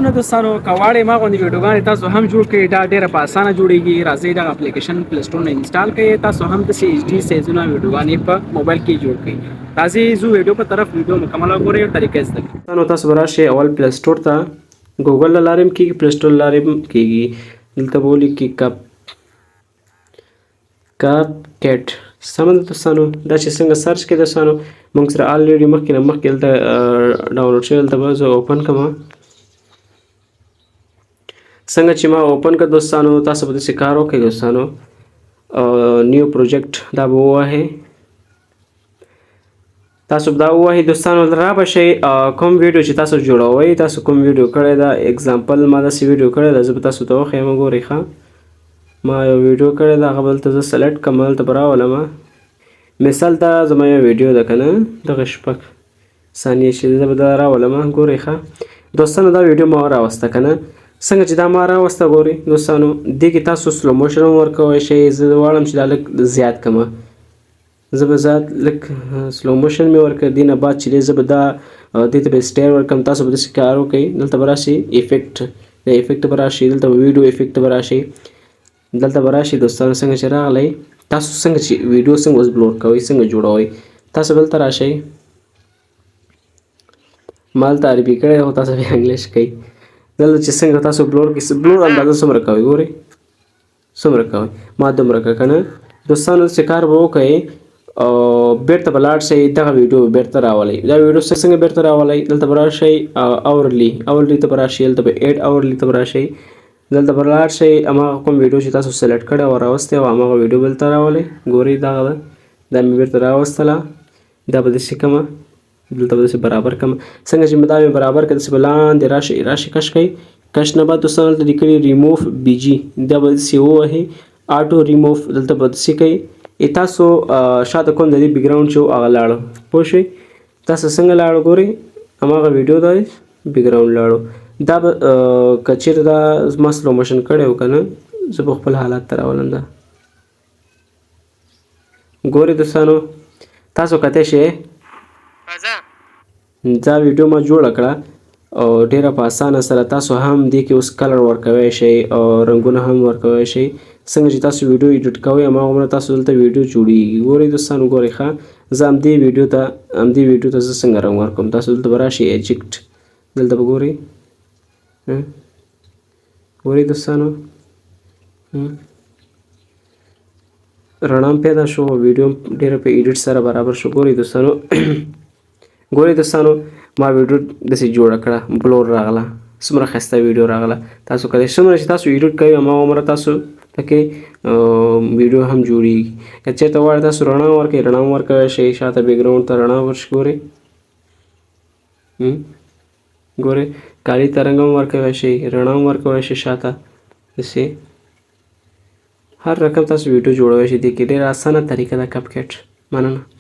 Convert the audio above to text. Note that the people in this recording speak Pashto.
مننه دوستانو کواړې ما غوندې ویډیوګانې تاسو هم جوړ کړئ دا ډېره په اسانه جوړیږي راځئ دا اپلیکیشن پلی سټور نه انسټال کړئ تاسو هم د ایچ ډي سایزونه ویډیوګانې په موبایل کې جوړ کړئ راځئ زو ویډیو په طرف ویډیو مکمل وګورئ او طریقې زده کړئ تاسو به راشئ اول پلی سټور ته ګوګل له لارې هم کېږي پلی سټور له لارې هم کېږي دلته به ولیکئ کپ کیټ سم ده دوستانو دا چې څنګه سرچ کړئ دوستانو موږ سره الریډي مخکې دلته ډاونلوډ شوی دلته به زه اوپن کړم څنګه چې ما اوپن کړ دوستانو تاسو به داسې کار وکړئ دوستانو نیو پروجیکټ دا به ووهئ تاسو به دا ووهئ دوستانو را به شئ کوم ویډیو چې تاسو جوړوئ تاسو کوم ویډیو کړی دا اګزامپل ما داسې ویډیو کړی دا زه به تاسو ته وښیم ګورئ ښه ما یو ویډیو کړی دا هغه به دلته زه سلیکټ کړم دلته به راولم مثال ته زما یو ویډیو ده که نه دغه شپږ ثانیې چې زه به دا راولم ګورئ ښه دوستانو دا ویډیو ما راوسته که نه څنګه چې دا ما راوسته ګورئ دوستانو دې کې تاسو سلو موشن هم ورکولی شئ زه غواړم چې دا لږ زیات کړم زه به زیات لږ سلو موشن مې ورکړ دې نه بعد چې دی زه به دا دې ته به سټیر ورکړم تاسو به داسې کار وکړئ دلته به راشئ افیکټ د افیکټ به راشئ دلته به ویډیو افیکټ به راشئ دلته به راشئ دوستانو څنګه چې راغلی تاسو څنګه چې ویډیو څنګه اوس بلور کوئ څنګه جوړوئ تاسو به دلته راشئ ما دلته عربي کړی خو تاسو بیا انګلیش کوئ دلته چې څنګه تاسو بلور کړئ بلور اندازه څومره کوئ ګورئ څومره کوئ ما دومره کړه که نه دوستانو داسې کار به وکړئ او بیرته به لاړ شئ دغه ویډیو به بیرته راولئ دا ویډیو څنګه بیرته راولئ دلته به راشئ اورلی ته به راشئ دلته به ایډ اورلی ته به راشئ دلته به لاړ شئ هماغه کوم ویډیو چې تاسو سلیکټ کړی او راوستی او هماغه ویډیو به دلته راولئ ګورئ دغه ده دا مې بیرته راوستله دا به داسې کړمه دلته به داسې برابر کړم څنګه چې مې دا مې برابر کړه داسې به لاندې راشئ کش کړئ کش نه بعد دوستانو دلته لیکلي ریموف بیجي دا به داسې ووهئ آټو ریموف دلته به داسې کوئ تاسو شاته کوم د دې بیکګراونډ چې و هغه لاړو پوه شئ تاسو څنګه لاړو ګورئ هماغه ویډیو د بیکګراونډ لاړو دا به که چېرته دا زما سلو موشن کړی و که نه زه به خپل حالات ته راولم دا ګورئ دوستانو تاسو کتی شئ دا ویډیو ما جوړه کړه او ډیره په اسانه سره تاسو هم دې کې اوس کلر ورکوی شئ او رنګونه هم ورکوی شئ څنګه چې تاسو ویډیو ایډیټ کوئ هماغومره تاسو دلته ویډیو جوړیږي ګورئ دوستانو ګورئ ښه زه همدې ویډیو ته زه څنګه رنګ ورکوم تاسو دلته به راشئ ایجکټ دلته به ګورئ ګورئ دوستانو رڼا هم پیدا شو ویډیو هم ډېره په ایډیټ سره برابر شو ګورئ دوستانو ګورئ دوستانو ما ویډیو داسې جوړه کړه بلور راغله څومره ښایسته ویډیو راغله تاسو کلی څومره چې تاسو ایډیټ کوئ هماغومره تاسو پکې ویډیو هم جوړیږي که چېرته غواړئ تاسو رڼا ورکړئ رڼا هم ورکوی شئ شاته بیکګراونډ ته رڼا ورشي ګورئ کالي ته رنګ هم ورکوی شئ رڼا هم ورکوی شئ شاته داسې هر رقم تاسو ویډیو جوړوی شئ دې کې ډېره اسانه طریقه ده کپ کیټ مننه